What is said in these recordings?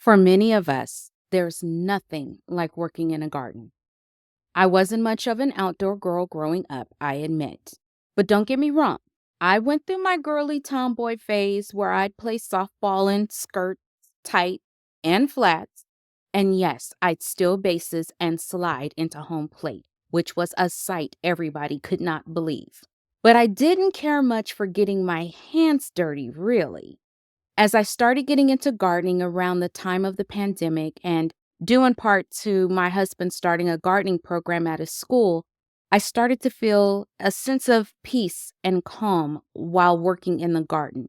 For many of us, there's nothing like working in a garden. I wasn't much of an outdoor girl growing up, I admit. But don't get me wrong, I went through my girly tomboy phase where I'd play softball in skirts, tight, and flats. And yes, I'd steal bases and slide into home plate, which was a sight everybody could not believe. But I didn't care much for getting my hands dirty, really. As I started getting into gardening around the time of the pandemic and due in part to my husband starting a gardening program at his school, I started to feel a sense of peace and calm while working in the garden.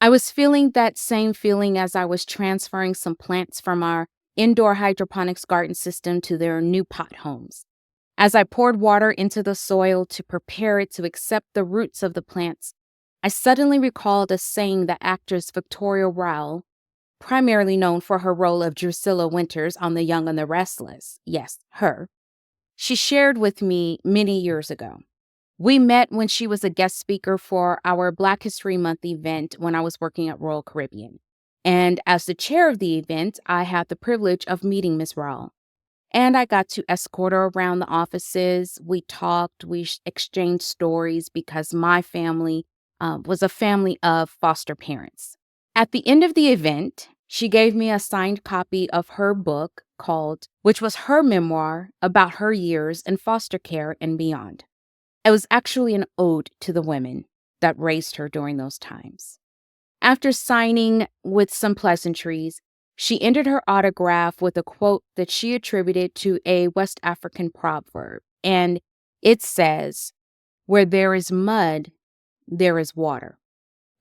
I was feeling that same feeling as I was transferring some plants from our indoor hydroponics garden system to their new pot homes. As I poured water into the soil to prepare it to accept the roots of the plants, I suddenly recalled a saying that actress Victoria Rowell, primarily known for her role of Drusilla Winters on The Young and the Restless, yes, her, she shared with me many years ago. We met when she was a guest speaker for our Black History Month event when I was working at Royal Caribbean. And as the chair of the event, I had the privilege of meeting Ms. Rowell. And I got to escort her around the offices. We talked, exchanged stories because my family was a family of foster parents. At the end of the event, she gave me a signed copy of her book which was her memoir about her years in foster care and beyond. It was actually an ode to the women that raised her during those times. After signing with some pleasantries, she ended her autograph with a quote that she attributed to a West African proverb, and it says, "Where there is mud, there is water."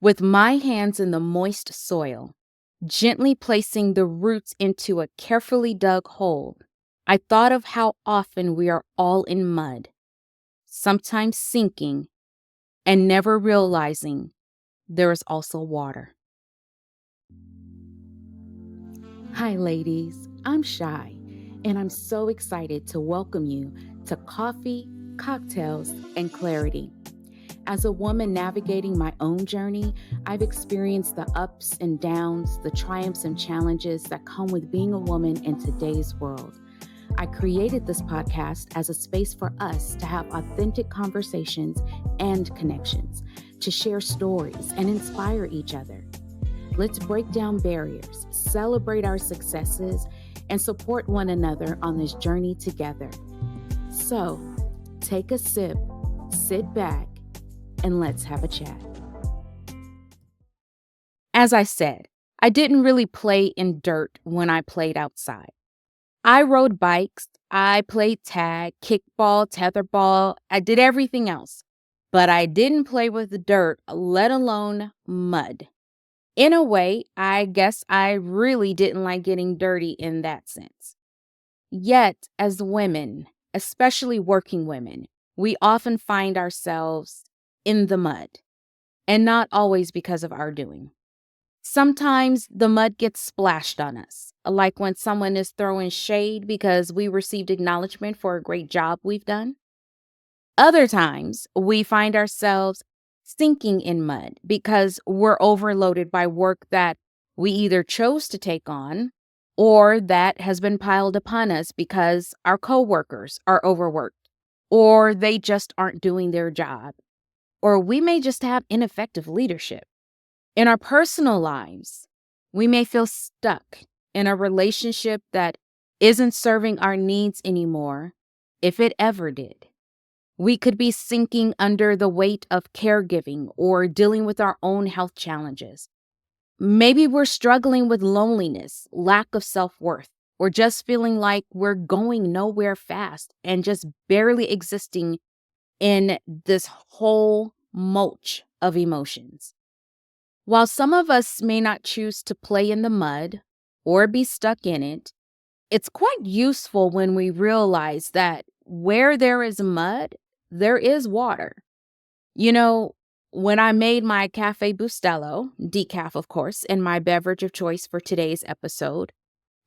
With my hands in the moist soil, gently placing the roots into a carefully dug hole, I thought of how often we are all in mud, sometimes sinking and never realizing there is also water. Hi, ladies. I'm Shai, and I'm so excited to welcome you to Coffee, Cocktails, and Clarity. As a woman navigating my own journey, I've experienced the ups and downs, the triumphs and challenges that come with being a woman in today's world. I created this podcast as a space for us to have authentic conversations and connections, to share stories and inspire each other. Let's break down barriers, celebrate our successes, and support one another on this journey together. So, take a sip, sit back, and let's have a chat. As I said, I didn't really play in dirt when I played outside. I rode bikes, I played tag, kickball, tetherball, I did everything else. But I didn't play with dirt, let alone mud. In a way, I guess I really didn't like getting dirty in that sense. Yet, as women, especially working women, we often find ourselves in the mud, and not always because of our doing. Sometimes the mud gets splashed on us, like when someone is throwing shade because we received acknowledgement for a great job we've done. Other times, we find ourselves sinking in mud because we're overloaded by work that we either chose to take on or that has been piled upon us because our coworkers are overworked or they just aren't doing their job, or we may just have ineffective leadership. In our personal lives, we may feel stuck in a relationship that isn't serving our needs anymore, if it ever did. We could be sinking under the weight of caregiving or dealing with our own health challenges. Maybe we're struggling with loneliness, lack of self-worth, or just feeling like we're going nowhere fast and just barely existing in this whole mulch of emotions. While some of us may not choose to play in the mud or be stuck in it, it's quite useful when we realize that where there is mud, there is water. You know, when I made my Cafe Bustelo, decaf of course, in my beverage of choice for today's episode,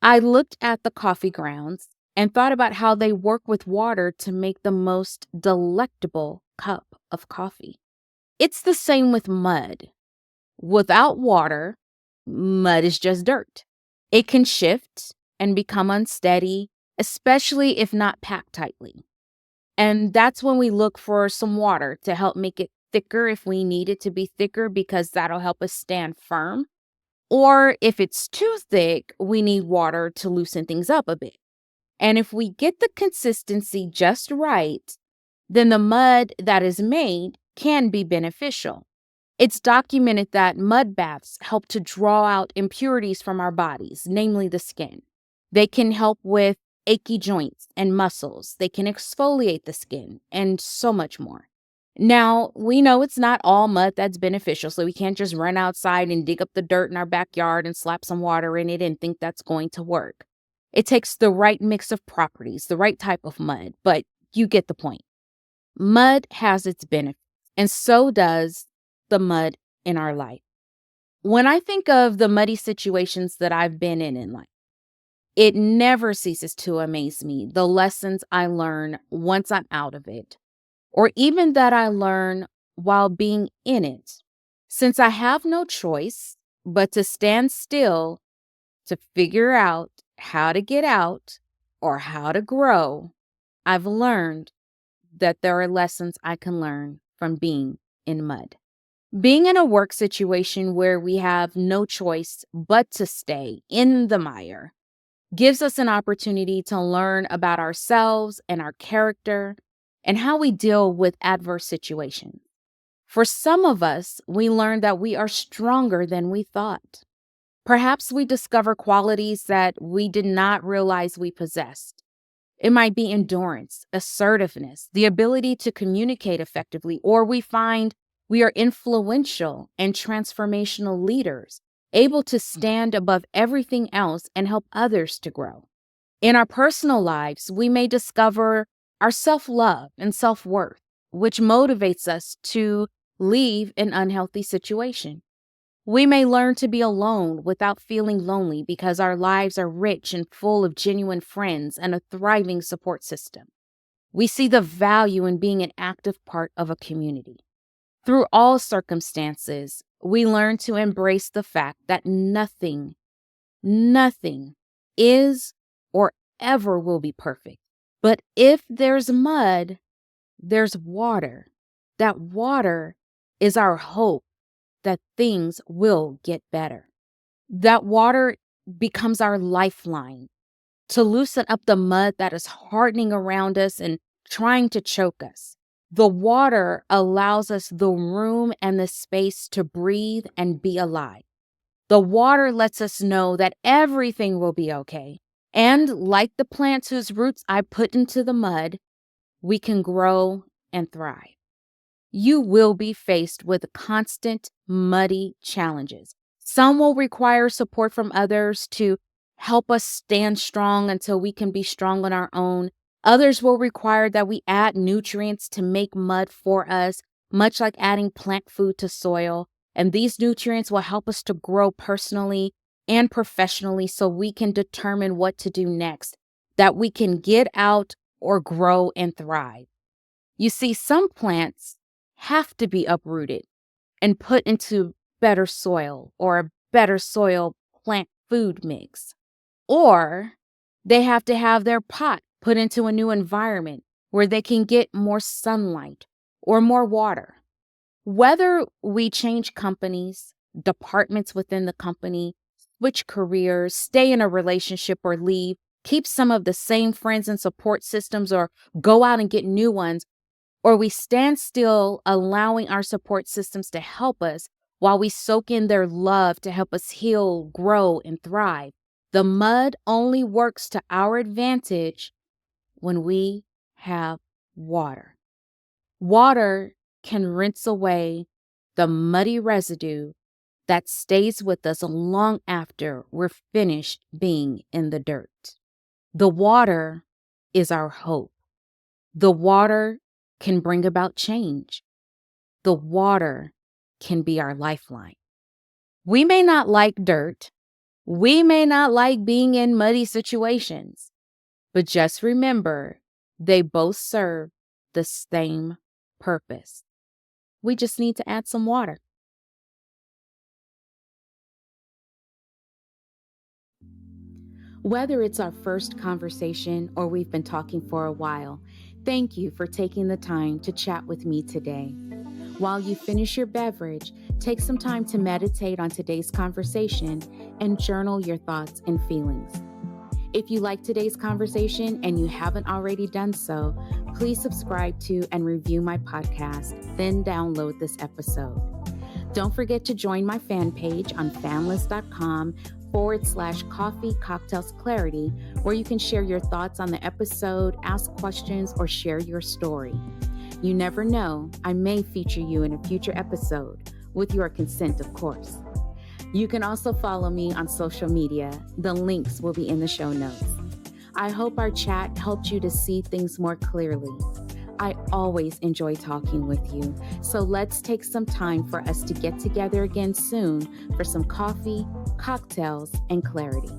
I looked at the coffee grounds and thought about how they work with water to make the most delectable cup of coffee. It's the same with mud. Without water, mud is just dirt. It can shift and become unsteady, especially if not packed tightly. And that's when we look for some water to help make it thicker if we need it to be thicker, because that'll help us stand firm. Or if it's too thick, we need water to loosen things up a bit. And if we get the consistency just right, then the mud that is made can be beneficial. It's documented that mud baths help to draw out impurities from our bodies, namely the skin. They can help with achy joints and muscles. They can exfoliate the skin and so much more. Now, we know it's not all mud that's beneficial, so we can't just run outside and dig up the dirt in our backyard and slap some water in it and think that's going to work. It takes the right mix of properties, the right type of mud, but you get the point. Mud has its benefits, and so does the mud in our life. When I think of the muddy situations that I've been in life, it never ceases to amaze me the lessons I learn once I'm out of it, or even that I learn while being in it. Since I have no choice but to stand still to figure out how to get out or how to grow, I've learned that there are lessons I can learn from being in mud. Being in a work situation where we have no choice but to stay in the mire gives us an opportunity to learn about ourselves and our character and how we deal with adverse situations. For some of us, we learn that we are stronger than we thought. Perhaps we discover qualities that we did not realize we possessed. It might be endurance, assertiveness, the ability to communicate effectively, or we find we are influential and transformational leaders, able to stand above everything else and help others to grow. In our personal lives, we may discover our self-love and self-worth, which motivates us to leave an unhealthy situation. We may learn to be alone without feeling lonely because our lives are rich and full of genuine friends and a thriving support system. We see the value in being an active part of a community. Through all circumstances, we learn to embrace the fact that nothing is or ever will be perfect. But if there's mud, there's water. That water is our hope that things will get better. That water becomes our lifeline to loosen up the mud that is hardening around us and trying to choke us. The water allows us the room and the space to breathe and be alive. The water lets us know that everything will be okay. And like the plants whose roots I put into the mud, we can grow and thrive. You will be faced with constant, muddy challenges. Some will require support from others to help us stand strong until we can be strong on our own. Others will require that we add nutrients to make mud for us, much like adding plant food to soil. And these nutrients will help us to grow personally and professionally so we can determine what to do next, that we can get out or grow and thrive. You see, some plants have to be uprooted and put into better soil or a better soil plant food mix. Or they have to have their pot put into a new environment where they can get more sunlight or more water. Whether we change companies, departments within the company, switch careers, stay in a relationship or leave, keep some of the same friends and support systems or go out and get new ones, or we stand still, allowing our support systems to help us while we soak in their love to help us heal, grow, and thrive. The mud only works to our advantage when we have water. Water can rinse away the muddy residue that stays with us long after we're finished being in the dirt. The water is our hope. The water can bring about change. The water can be our lifeline. We may not like dirt. We may not like being in muddy situations, but just remember, they both serve the same purpose. We just need to add some water. Whether it's our first conversation or we've been talking for a while, thank you for taking the time to chat with me today. While you finish your beverage, take some time to meditate on today's conversation and journal your thoughts and feelings. If you like today's conversation and you haven't already done so, please subscribe to and review my podcast, then download this episode. Don't forget to join my fan page on fanlist.com/coffee cocktails clarity, where you can share your thoughts on the episode, ask questions, or share your story. You never know, I may feature you in a future episode, with your consent, of course. You can also follow me on social media. The links will be in the show notes. I hope our chat helped you to see things more clearly. I always enjoy talking with you, so let's take some time for us to get together again soon for some coffee, cocktails, and clarity.